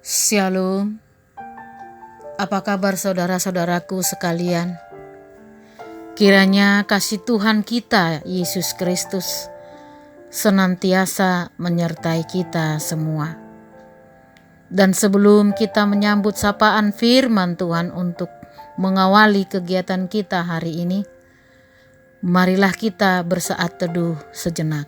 Shalom, apa kabar saudara-saudaraku sekalian? Kiranya kasih Tuhan kita, Yesus Kristus, senantiasa menyertai kita semua. Dan sebelum kita menyambut sapaan firman Tuhan untuk mengawali kegiatan kita hari ini, marilah kita bersaat teduh sejenak.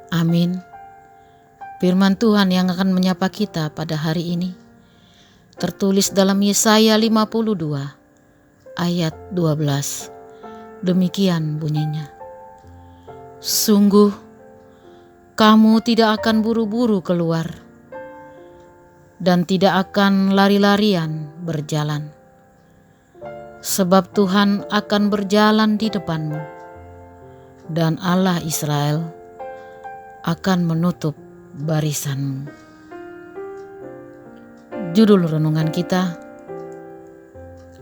Amin. Firman Tuhan yang akan menyapa kita pada hari ini tertulis dalam Yesaya 52 ayat 12. Demikian bunyinya. Sungguh kamu tidak akan buru-buru keluar dan tidak akan lari-larian berjalan, sebab Tuhan akan berjalan di depanmu dan Allah Israel akan menutup barisanmu. Judul renungan kita,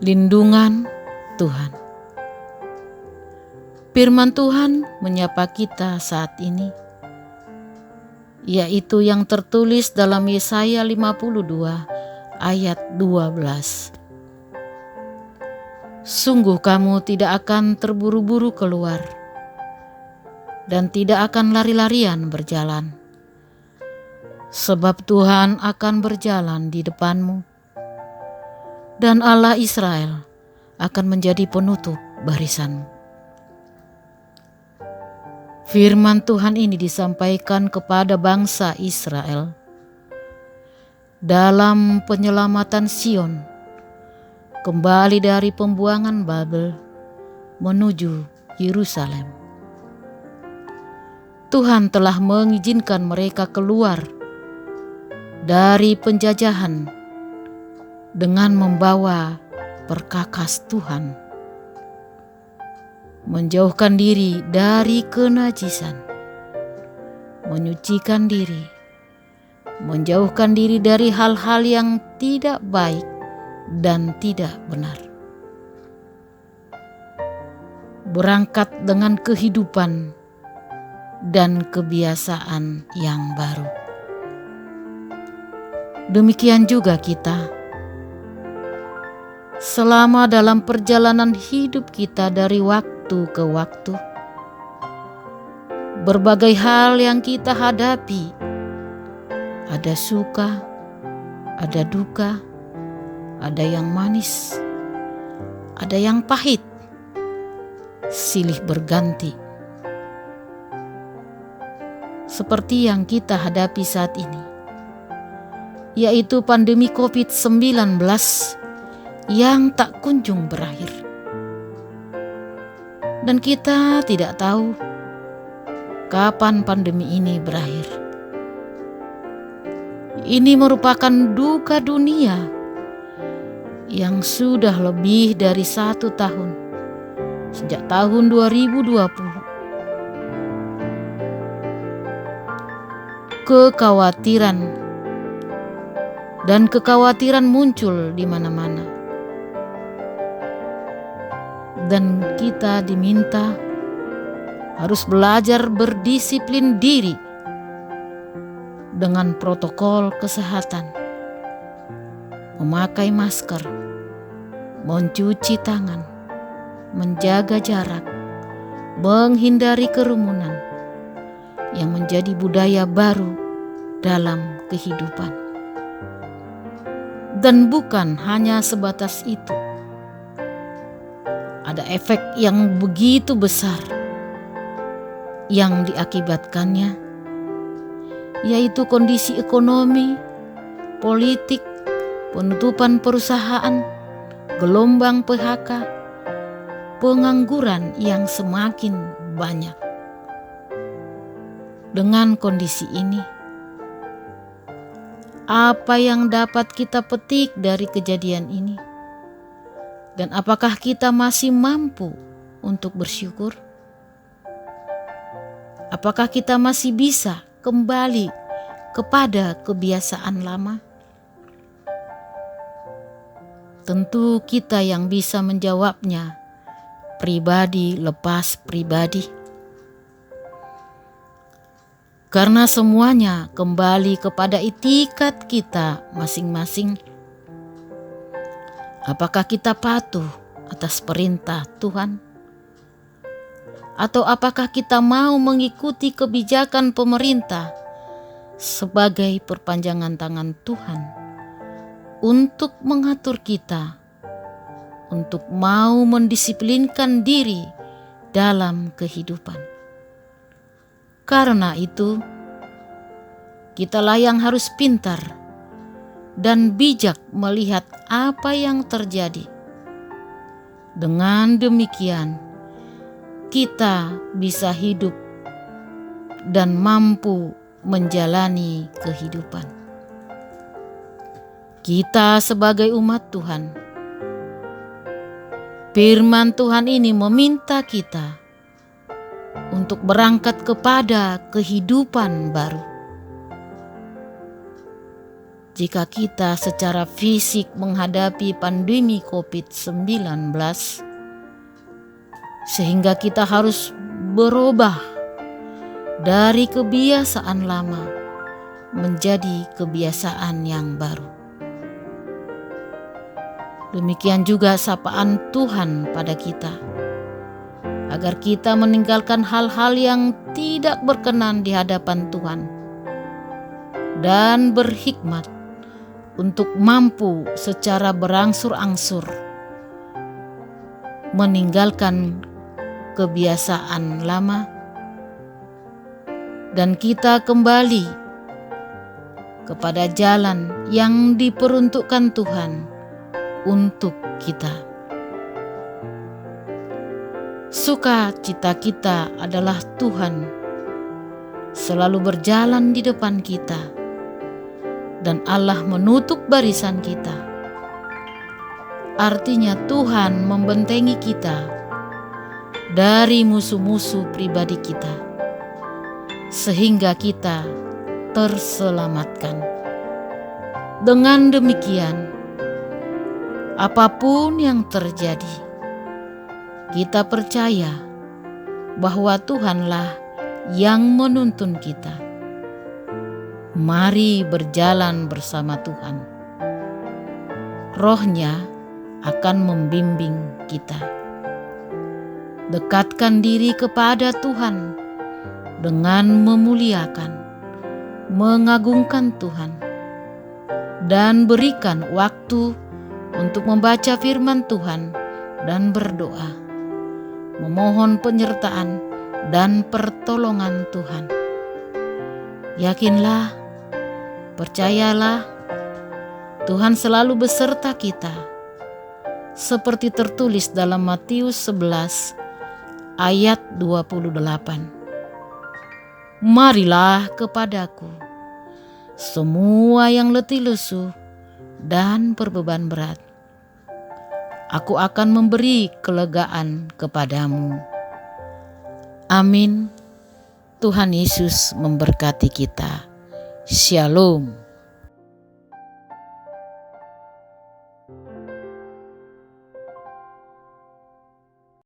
Lindungan Tuhan. Firman Tuhan menyapa kita saat ini, yaitu yang tertulis dalam Yesaya 52 ayat 12. Sungguh kamu tidak akan terburu-buru keluar dan tidak akan lari-larian berjalan, sebab Tuhan akan berjalan di depanmu dan Allah Israel akan menjadi penutup barisanmu. Firman Tuhan ini disampaikan kepada bangsa Israel dalam penyelamatan Sion kembali dari pembuangan Babel menuju Yerusalem. Tuhan telah mengizinkan mereka keluar dari penjajahan dengan membawa perkakas Tuhan, menjauhkan diri dari kenajisan, menyucikan diri, menjauhkan diri dari hal-hal yang tidak baik dan tidak benar. Berangkat dengan kehidupan dan kebiasaan yang baru. Demikian juga kita, selama dalam perjalanan hidup kita dari waktu ke waktu, berbagai hal yang kita hadapi, ada suka, ada duka, ada yang manis, ada yang pahit, silih berganti. Seperti yang kita hadapi saat ini, yaitu pandemi COVID-19 yang tak kunjung berakhir. Dan kita tidak tahu kapan pandemi ini berakhir. Ini merupakan duka dunia yang sudah lebih dari 1 tahun, sejak tahun 2020. Kekhawatiran muncul di mana-mana. Dan kita diminta harus belajar berdisiplin diri dengan protokol kesehatan, memakai masker, mencuci tangan, menjaga jarak, menghindari kerumunan, yang menjadi budaya baru dalam kehidupan. Dan bukan hanya sebatas itu. Ada efek yang begitu besar yang diakibatkannya, yaitu kondisi ekonomi, politik, penutupan perusahaan, gelombang PHK, pengangguran yang semakin banyak. Dengan kondisi ini, apa yang dapat kita petik dari kejadian ini? Dan apakah kita masih mampu untuk bersyukur? Apakah kita masih bisa kembali kepada kebiasaan lama? Tentu kita yang bisa menjawabnya, pribadi lepas pribadi. Karena semuanya kembali kepada itikat kita masing-masing. Apakah kita patuh atas perintah Tuhan? Atau apakah kita mau mengikuti kebijakan pemerintah sebagai perpanjangan tangan Tuhan untuk mengatur kita, untuk mau mendisiplinkan diri dalam kehidupan? Karena itu, kitalah yang harus pintar dan bijak melihat apa yang terjadi. Dengan demikian, kita bisa hidup dan mampu menjalani kehidupan. Kita sebagai umat Tuhan, firman Tuhan ini meminta kita untuk berangkat kepada kehidupan baru. Jika kita secara fisik menghadapi pandemi COVID-19, sehingga kita harus berubah dari kebiasaan lama menjadi kebiasaan yang baru. Demikian juga sapaan Tuhan pada kita, agar kita meninggalkan hal-hal yang tidak berkenan di hadapan Tuhan dan berhikmat untuk mampu secara berangsur-angsur meninggalkan kebiasaan lama dan kita kembali kepada jalan yang diperuntukkan Tuhan untuk kita. Sukacita kita adalah Tuhan selalu berjalan di depan kita, dan Allah menutup barisan kita. Artinya Tuhan membentengi kita dari musuh-musuh pribadi kita, sehingga kita terselamatkan. Dengan demikian, apapun yang terjadi, kita percaya bahwa Tuhanlah yang menuntun kita. Mari berjalan bersama Tuhan. Roh-Nya akan membimbing kita. Dekatkan diri kepada Tuhan dengan memuliakan, mengagungkan Tuhan, dan berikan waktu untuk membaca firman Tuhan dan berdoa, memohon penyertaan dan pertolongan Tuhan. Yakinlah, percayalah, Tuhan selalu beserta kita, seperti tertulis dalam Matius 11 ayat 28. Marilah kepadaku, semua yang letih lesu dan berbeban berat. Aku akan memberi kelegaan kepadamu. Amin. Tuhan Yesus memberkati kita. Shalom.